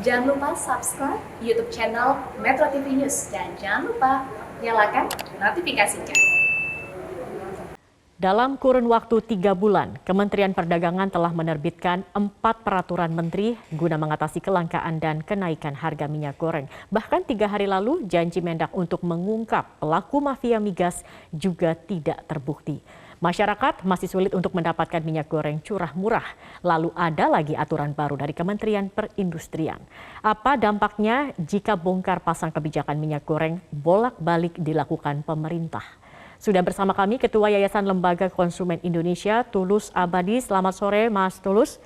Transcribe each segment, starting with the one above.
Jangan lupa subscribe YouTube channel Metro TV News dan jangan lupa nyalakan notifikasinya. Dalam kurun waktu 3 bulan, Kementerian Perdagangan telah menerbitkan 4 peraturan menteri guna mengatasi kelangkaan dan kenaikan harga minyak goreng. Bahkan 3 hari lalu, janji Mendak untuk mengungkap pelaku mafia migas juga tidak terbukti. Masyarakat masih sulit untuk mendapatkan minyak goreng curah murah. Lalu ada lagi aturan baru dari Kementerian Perindustrian. Apa dampaknya jika bongkar pasang kebijakan minyak goreng bolak-balik dilakukan pemerintah? Sudah bersama kami Ketua Yayasan Lembaga Konsumen Indonesia, Tulus Abadi. Selamat sore, Mas Tulus.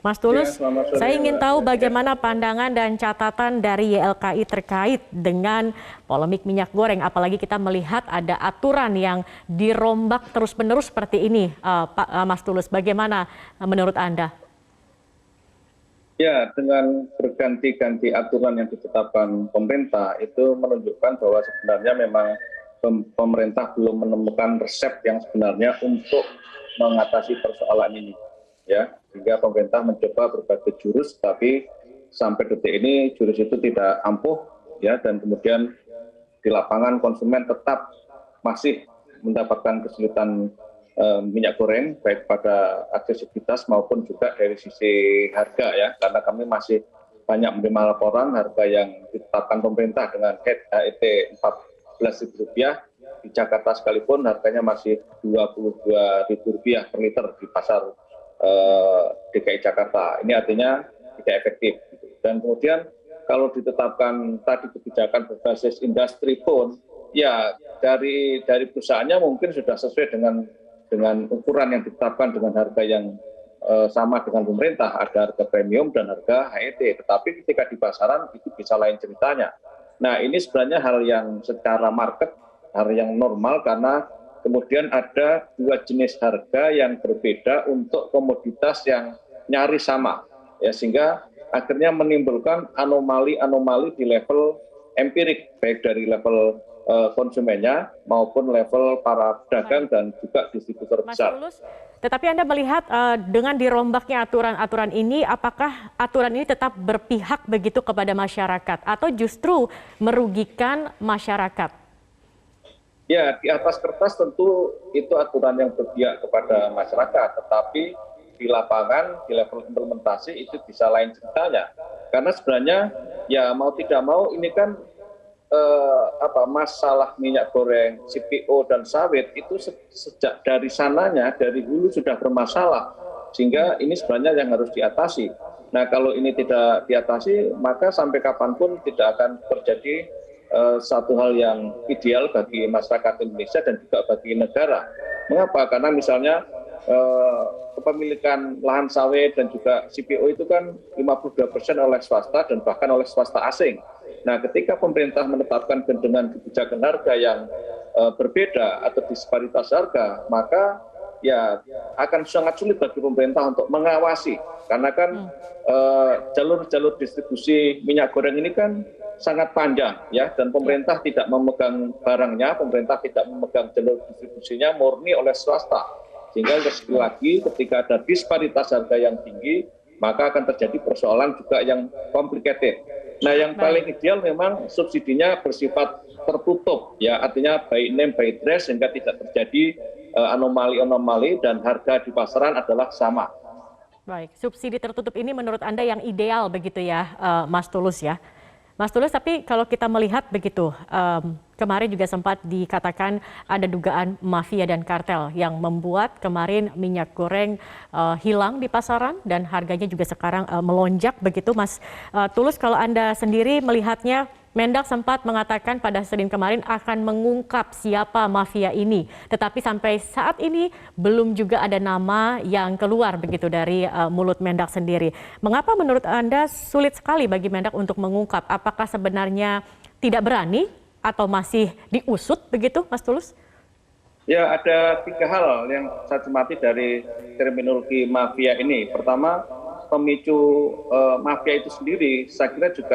Mas Tulus, ya, sore, saya ingin tahu bagaimana pandangan dan catatan dari YLKI terkait dengan polemik minyak goreng. Apalagi kita melihat ada aturan yang dirombak terus-menerus seperti ini, Mas Tulus. Bagaimana menurut Anda? Ya, dengan berganti-ganti aturan yang ditetapkan pemerintah itu menunjukkan bahwa sebenarnya memang pemerintah belum menemukan resep yang sebenarnya untuk mengatasi persoalan ini, ya, sehingga pemerintah mencoba berbagai jurus, tapi sampai detik ini jurus itu tidak ampuh, ya, dan kemudian di lapangan konsumen tetap masih mendapatkan kesulitan minyak goreng, baik pada aksesibilitas maupun juga dari sisi harga, ya, karena kami masih banyak menerima laporan harga yang ditetapkan pemerintah dengan HET Rp14.000, di Jakarta sekalipun harganya masih Rp22.000 per liter di pasar DKI Jakarta. Ini artinya tidak efektif. Dan kemudian kalau ditetapkan tadi kebijakan berbasis industri pun, ya dari perusahaannya mungkin sudah sesuai dengan ukuran yang ditetapkan dengan harga yang sama dengan pemerintah, ada harga premium dan harga HET. Tetapi ketika di pasaran itu bisa lain ceritanya. Nah, ini sebenarnya hal yang secara market, hal yang normal karena kemudian ada 2 jenis harga yang berbeda untuk komoditas yang nyaris sama, ya, sehingga akhirnya menimbulkan anomali-anomali di level empirik, baik dari level konsumennya maupun level para pedagang dan juga distributor besar. Mas Tulus, tetapi Anda melihat dengan dirombaknya aturan-aturan ini, apakah aturan ini tetap berpihak begitu kepada masyarakat atau justru merugikan masyarakat? Ya, di atas kertas tentu itu aturan yang berpihak kepada masyarakat, tetapi di lapangan, di level implementasi itu bisa lain ceritanya. Karena sebenarnya ya mau tidak mau ini kan masalah minyak goreng, CPO dan sawit itu sejak dari sananya, dari hulu sudah bermasalah, sehingga ini sebenarnya yang harus diatasi. Nah, kalau ini tidak diatasi, maka sampai kapanpun tidak akan terjadi satu hal yang ideal bagi masyarakat Indonesia dan juga bagi negara. Mengapa? Karena misalnya kepemilikan lahan sawit dan juga CPO itu kan 52% oleh swasta dan bahkan oleh swasta asing. Nah, ketika pemerintah menetapkan dengan kebijakan harga yang berbeda atau disparitas harga, maka ya akan sangat sulit bagi pemerintah untuk mengawasi. Karena kan jalur-jalur distribusi minyak goreng ini kan sangat panjang, ya, dan pemerintah tidak memegang barangnya, pemerintah tidak memegang jalur distribusinya, murni oleh swasta. Sehingga sekali lagi ketika ada disparitas harga yang tinggi, maka akan terjadi persoalan juga yang complicated. Nah, yang paling ideal memang subsidinya bersifat tertutup, ya, artinya by name by dress sehingga tidak terjadi anomali-anomali dan harga di pasaran adalah sama. Baik, subsidi tertutup ini menurut Anda yang ideal begitu ya, Mas Tulus ya. Mas Tulus, tapi kalau kita melihat begitu, kemarin juga sempat dikatakan ada dugaan mafia dan kartel yang membuat kemarin minyak goreng hilang di pasaran dan harganya juga sekarang melonjak begitu, Mas Tulus. Kalau Anda sendiri melihatnya, Mendak sempat mengatakan pada Senin kemarin akan mengungkap siapa mafia ini. Tetapi sampai saat ini belum juga ada nama yang keluar begitu dari mulut Mendak sendiri. Mengapa menurut Anda sulit sekali bagi Mendak untuk mengungkap? Apakah sebenarnya tidak berani atau masih diusut begitu, Mas Tulus? Ya, ada 3 hal yang saya cermati dari terminologi mafia ini. Pertama, pemicu mafia itu sendiri saya kira juga